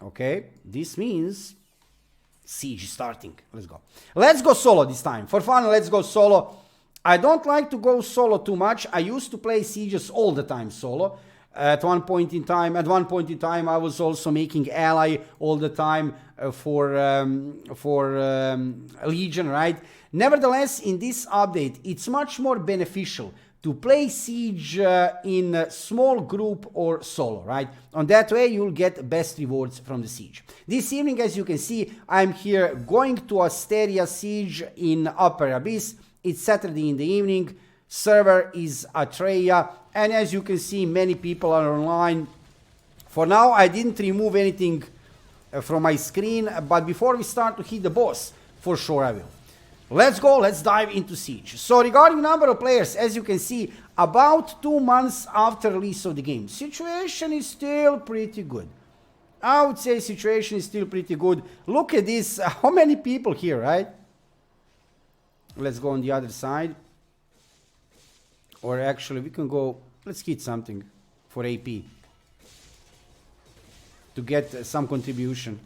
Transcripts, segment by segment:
Okay, this means siege is starting. Let's go. Let's go solo this time. For fun, let's go solo. I don't like to go solo too much. I used to play sieges all the time solo. At one point in time, I was also making ally all the time for Legion, right? Nevertheless, in this update, it's much more beneficial to play siege in a small group or solo, right? On that way, you'll get best rewards from the siege. This evening, as you can see, I'm here going to Asteria Siege in Upper Abyss. It's Saturday in the evening. Server is Atreya. And as you can see, many people are online. For now, I didn't remove anything from my screen. But before we start to hit the boss, for sure I will. Let's go, let's dive into Siege. So regarding number of players, as you can see, about 2 months after release of the game, situation is still pretty good. I would say situation is still pretty good. Look at this, how many people here, right? Let's go on the other side. Or actually, we can go, let's hit something for AP. To get some contribution.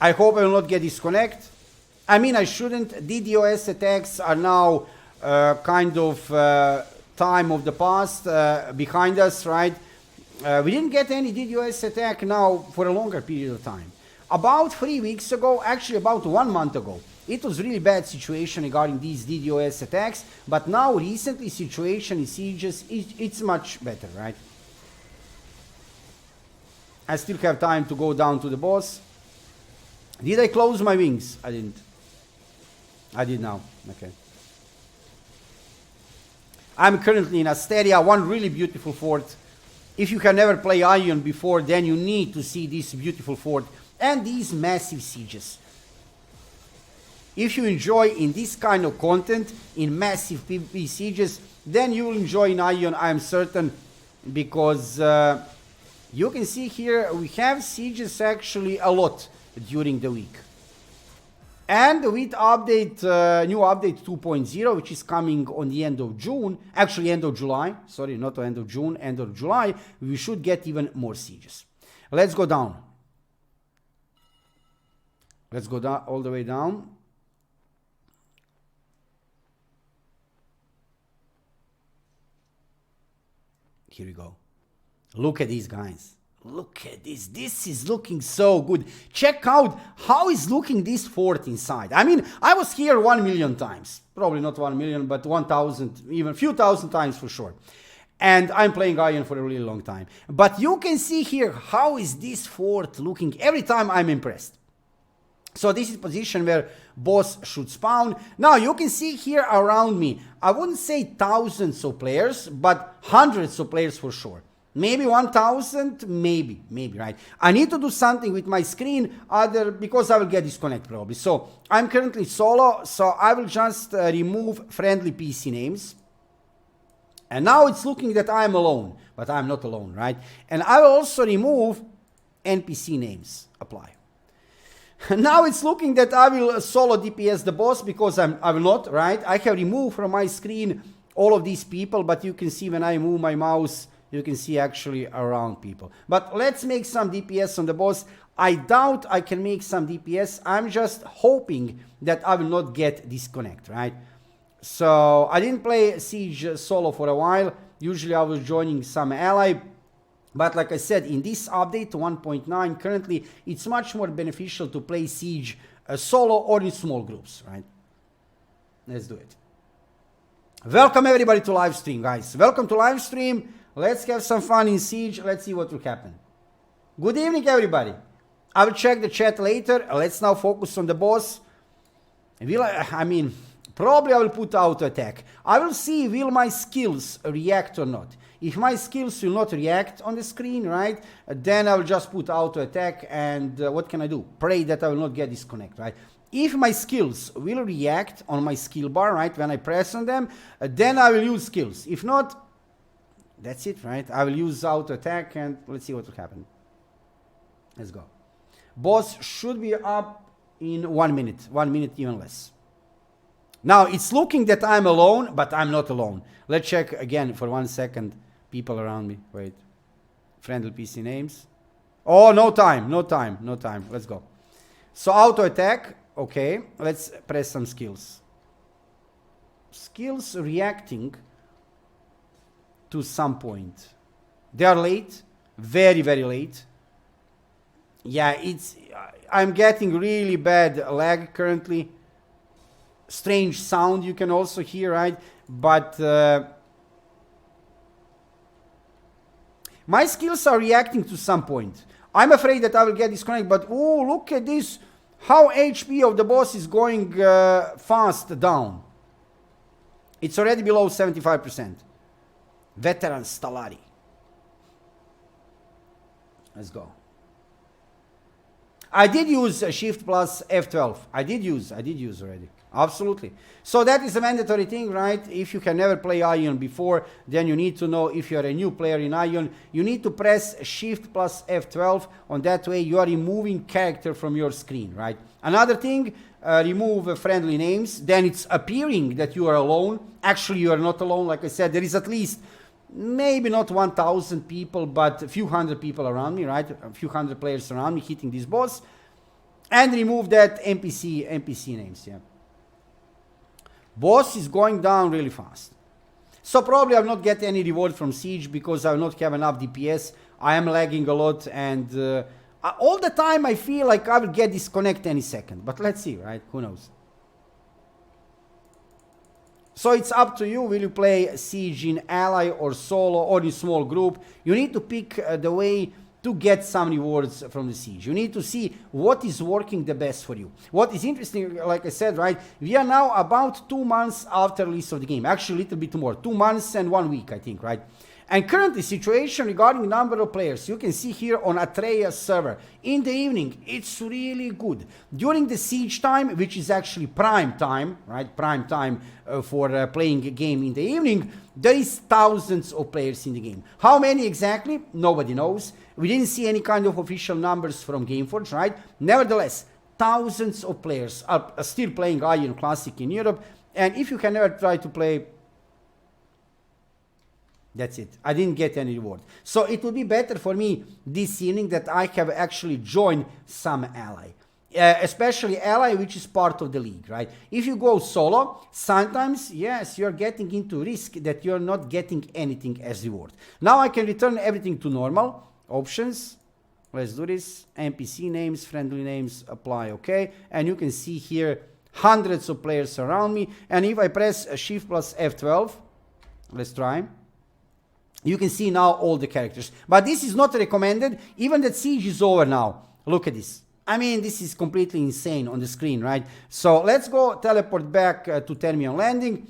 I hope I will not get disconnect. I mean, I shouldn't. DDoS attacks are now kind of time of the past behind us, right? We didn't get any DDoS attack now for a longer period of time. About 3 weeks ago, actually about 1 month ago, it was really bad situation regarding these DDoS attacks. But now recently situation in sieges, it's much better, right? I still have time to go down to the boss. Did I close my wings? I didn't. I did now. Okay. I'm currently in Asteria, one really beautiful fort. If you have never played Aion before, then you need to see this beautiful fort and these massive sieges. If you enjoy in this kind of content, in massive PvP sieges, then you will enjoy in Aion, I'm certain, because you can see here we have sieges actually a lot during the week. And with update, new update 2.0, which is coming on the end of June, actually end of July, sorry, not end of June, end of July, we should get even more sieges. Let's go down. Let's go down all the way down. Here we go. Look at these guys. Look at this. This is looking so good. Check out how is looking this fort inside. I mean, I was here 1 million times. Probably not 1 million, but 1,000, even a few thousand times for sure. And I'm playing Aion for a really long time. But you can see here how is this fort looking. Every time I'm impressed. So this is position where boss should spawn. Now you can see here around me, I wouldn't say thousands of players, but hundreds of players for sure. Maybe 1,000, maybe, right? I need to do something with my screen, because I will get disconnect probably. So I'm currently solo, so I will just remove friendly PC names. And now it's looking that I'm alone, but I'm not alone, right? And I will also remove NPC names, apply. Now it's looking that I will solo DPS the boss because I will not, right? I have removed from my screen all of these people, but you can see when I move my mouse, you can see actually around people. But let's make some DPS on the boss. I doubt I can make some DPS. I'm just hoping that I will not get disconnect, right? So I didn't play Siege solo for a while. Usually I was joining some ally. But like I said, in this update 1.9, currently, it's much more beneficial to play Siege solo or in small groups, right? Let's do it. Welcome everybody to live stream, guys. Welcome to live stream. Let's have some fun in Siege. Let's see what will happen. Good evening, everybody. I will check the chat later. Let's now focus on the boss. Probably I will put auto attack. I will see will my skills react or not. If my skills will not react on the screen, right, then I will just put auto attack and what can I do? Pray that I will not get disconnect, right? If my skills will react on my skill bar, right, when I press on them, then I will use skills. If not, that's it, right? I will use auto attack and let's see what will happen. Let's go. Boss should be up in 1 minute, 1 minute even less. Now it's looking that I'm alone, but I'm not alone. Let's check again for 1 second. People around me. Wait. Friendly PC names. Oh, no time, no time, no time. Let's go. So auto attack. Okay, let's press some skills. Skills reacting to some point. They are late, very, very late. Yeah, I'm getting really bad lag currently. Strange sound you can also hear, right? But my skills are reacting to some point. I'm afraid that I will get disconnected, but oh, look at this. How HP of the boss is going fast down. It's already below 75%. Veteran Stalari. Let's go. I did use Shift plus F12. I did use already. Absolutely. So that is a mandatory thing, right? If you can never play Aion before, then you need to know, if you're a new player in Aion, you need to press Shift plus F12. On that way, you are removing character from your screen, right? Another thing, remove friendly names. Then it's appearing that you are alone. Actually, you are not alone. Like I said, there is at least maybe not 1,000 people, but a few hundred people around me, right? A few hundred players around me hitting this boss. And remove that NPC names, yeah. Boss is going down really fast. So probably I will not get any reward from Siege because I will not have enough DPS. I am lagging a lot, and all the time I feel like I will get disconnected any second. But let's see, right? Who knows? So it's up to you. Will you play Siege in ally or solo or in small group? You need to pick the way to get some rewards from the Siege. You need to see what is working the best for you. What is interesting, like I said, right, we are now about 2 months after release of the game. Actually, a little bit more. 2 months and 1 week, I think, right? And currently, situation regarding number of players, you can see here on Atreya server. In the evening, it's really good. During the Siege time, which is actually prime time, right? Prime time for playing a game in the evening, there is thousands of players in the game. How many exactly? Nobody knows. We didn't see any kind of official numbers from Gameforge, right? Nevertheless, thousands of players are still playing Aion Classic in Europe. And if you can ever try to play, that's it. I didn't get any reward. So it would be better for me this evening that I have actually joined some ally. Especially ally which is part of the league, right? If you go solo, sometimes, yes, you're getting into risk that you're not getting anything as reward. Now I can return everything to normal. Options. Let's do this. NPC names, friendly names, apply, okay. And you can see here hundreds of players around me. And if I press Shift plus F12, let's try. You can see now all the characters. But this is not recommended. Even that Siege is over now. Look at this. I mean, this is completely insane on the screen, right? So let's go teleport back to Terminal Landing.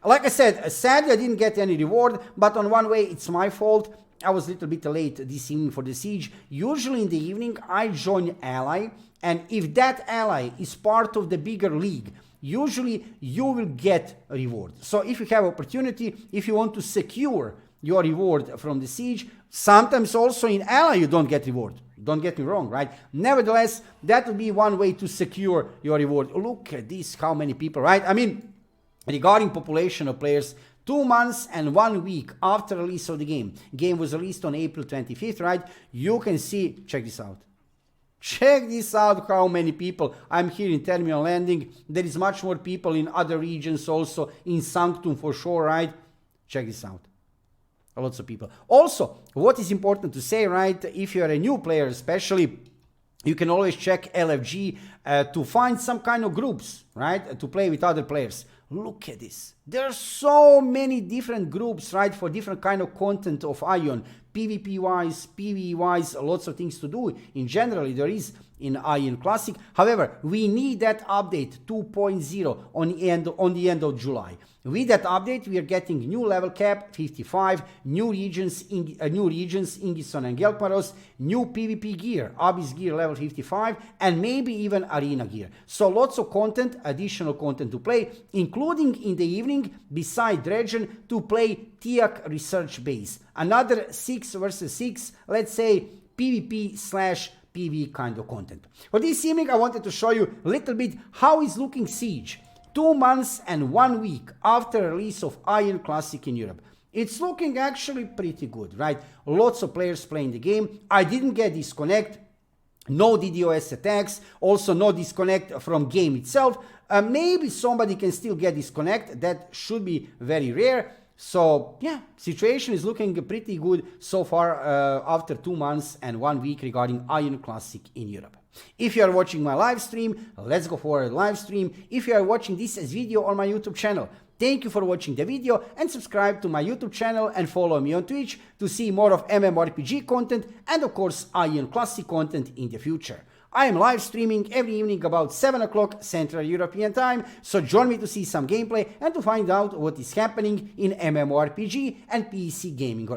Like I said, sadly I didn't get any reward, but on one way it's my fault. I was a little bit late this evening for the Siege. Usually in the evening I join ally, and if that ally is part of the bigger league, usually you will get a reward. So if you have opportunity, if you want to secure your reward from the Siege, sometimes also in ally you don't get reward. Don't get me wrong, right? Nevertheless, that would be one way to secure your reward. Look at this, how many people, right? I mean, regarding population of players, 2 months and 1 week after release of the game. Game was released on April 25th, right? You can see, check this out. Check this out, how many people. I'm here in Terminal Landing. There is much more people in other regions also, in Sanctum for sure, right? Check this out. Lots of people. Also, what is important to say, right? If you're a new player especially, you can always check LFG to find some kind of groups, right? To play with other players. Look at this. There are so many different groups, right? For different kind of content of Aion. PvP wise, PvE wise, lots of things to do. In general, there is in Aion Classic. However, we need that update 2.0 on the end of July. With that update, we are getting new level cap 55, new regions, Ingison and Gelparos, new PvP gear, Abyss gear level 55, and maybe even arena gear. So lots of content, additional content to play, including in the evening, beside Dredgen, to play Tiak research base. Another 6 versus 6, let's say PvP/PvE kind of content. For this evening, I wanted to show you a little bit how is looking Siege 2 months and 1 week after release of Aion Classic in Europe. It's looking actually pretty good, right? Lots of players playing the game. I didn't get disconnect. No DDoS attacks, also no disconnect from game itself. Maybe somebody can still get disconnect. That should be very rare. So yeah, situation is looking pretty good so far after 2 months and 1 week regarding Aion Classic in Europe. If you are watching my live stream, let's go for a live stream. If you are watching this as video on my YouTube channel, thank you for watching the video and subscribe to my YouTube channel and follow me on Twitch to see more of MMORPG content and of course Aion Classic content in the future. I am live streaming every evening about 7 o'clock Central European Time, so join me to see some gameplay and to find out what is happening in MMORPG and PC gaming world.